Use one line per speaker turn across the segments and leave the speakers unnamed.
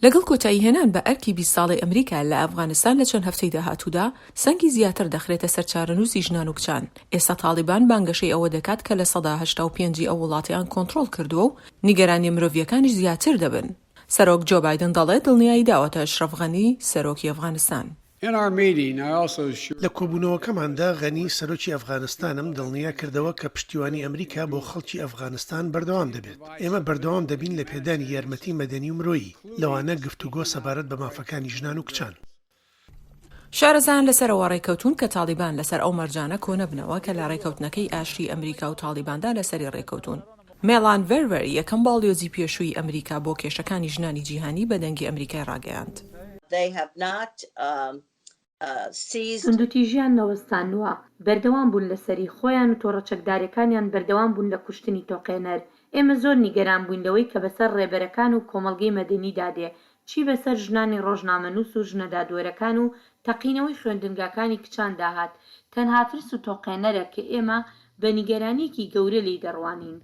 لەگەڵ کۆتایی هێنان بە ئەرکی 20 ساڵی ئەمریکا لە ئەفغانستان لە چەند هەفتەی داهاتوودا سەنگی زیاتر دەخرێتە سەر چارەنووسی ژنان و کچان. ئێستا تاڵیبان بانگەشەی ئەوە دەکات کە لە سەدا 85 ئەو وڵاتیان کۆنتڕۆڵ کردووە و نیگەرانی مرۆڤیەکانیش زیاتر دەبن. سەرۆک جۆ بایدن دەڵێت دڵنیایی داوەتە ئەشرەف غەنی سەرۆکی ئەفغانستان.
لە کۆبوونەوەکەماندا غەنی سەرۆکی ئەفغانستانم دڵنیا کردەوە کە پشتیوانی ئەمریکا بۆ خەڵکی ئەفغانستان بەردەوام دەبێت. ئێمە بەردەوام دەبین لە پێدانی یارمەتی مەدەنی و مرۆیی لەوانە گفتوگۆ سەبارەت بە مافەکانی ژنان و کچان.
شارەزان لەسەرەوە ڕێکەوتون کە تاڵیبان لەسەر ئەو مەرجانە کۆنە بنەوە کە لە ڕێکەوتنەکەی ئاشتی ئەمریکا و تاڵیباندا لەسەری ڕێکەوتون. مێلان ڤێرڤەر یەکەم باڵیۆزی پێشووی ئەمریکا بۆ کێشەکانی ژنانی جیهانی بە دەنگی ئەمریکای ڕاگەیاند.
سندوتیژیان نەوەستانوە، بەردەوام بوون لەسەری خۆیان و تۆڕە چەکدارەکانیان بەردەوام بوون لە کوشتنی تۆقێنەر. ئێمە زۆر نیگەران بووین لەوەی کە بەسەر ڕێبەرەکان و کۆمەڵگەی مەدەنی دادێ، چی بەسەر ژنانی ڕۆژنامەنووس و ژنەدادوەرەکان و تەقینەوەی خوێندنگاکانی کچان داهات. تەنها ترس و تۆقێنەرە کە ئێمە بە نیگەرانیەکی گەورە لی دەڕوانین.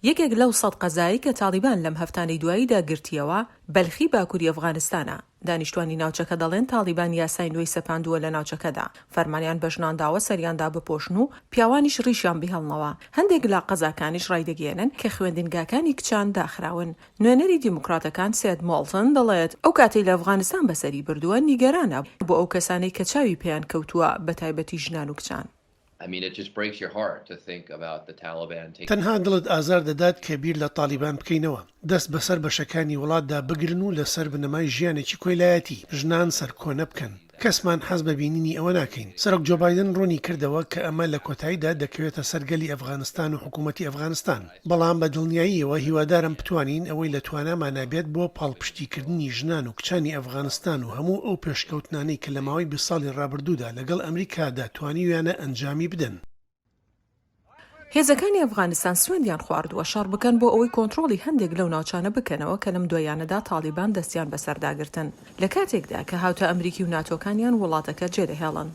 یەکێک لەو 100 قەزایی کە تاڵیبان لەم هەفتانەی دواییدا گرتیەوە بەلخی باکووری ئەفغانستانە. دانیشتوانی ناوچەکە دەڵێن تاڵیبان یاسای نوێی سەپاندووە لە ناوچەکەدا. فەرمانیان بە ژنانداوە سەریاندا بپۆشن و پیاوانیش ڕیشیان بهێڵنەوە. هەندێک لە قەزاکانیش ڕایدەگەێنن کە خوێندنگاکانی کچان داخراون. نوێنەری دیموکراتەکان سێد مۆڵتن دەڵێت ئەو کاتەی لە ئەفغانستان بەسەری بردووە نیگەرانە بۆ ئەو کەسانەی کە چاوی پێیان کەوتووە بە تایبەتی ژنان و کچان.
تەنها دڵت ئازار دەدات کە بیر لە تاڵیبان بکەینەوە، دەست بەسەر بەشەکانی وڵاتدا بگرن و لەسەر بنەمای ژیانێکی کۆیلایەتی ژنان سەرکۆنە بکەن. کەسمان حەز بە بینینی ئەوە ناکەین. سەرۆک جۆ بایدن ڕوونی کردەوە کە ئەمە لە کۆتاییدا دەکەوێتە سەرگەلی ئەفغانستان و حکوومەتی ئەفغانستان. بەڵام بە دڵنیاییەوە هیوادارم بتوانین ئەوەی لە توانامانە بێت بۆ پاڵپشتیکردنی ژنان و کچانی ئەفغانستان و هەموو ئەو پێشکەوتنانەی کە لە ماوەی 20 ساڵی ڕابردوودا لەگەڵ ئەمریکادا توانیویانە ئەنجامی بدەن.
هێزەکانی ئەفغانستان سوێندیان خواردووە شەڕ بکەن بۆ ئەوەی کۆنتڕۆڵی هەندێک لەو ناوچانە بکەنەوە کە لەم دوایانەدا تاڵیبان دەستیان بەسەرداگرتن لە کاتێکدا کە هاوتە ئەمریکی و ناتۆکانیان وڵاتەکە جێدەهێڵن.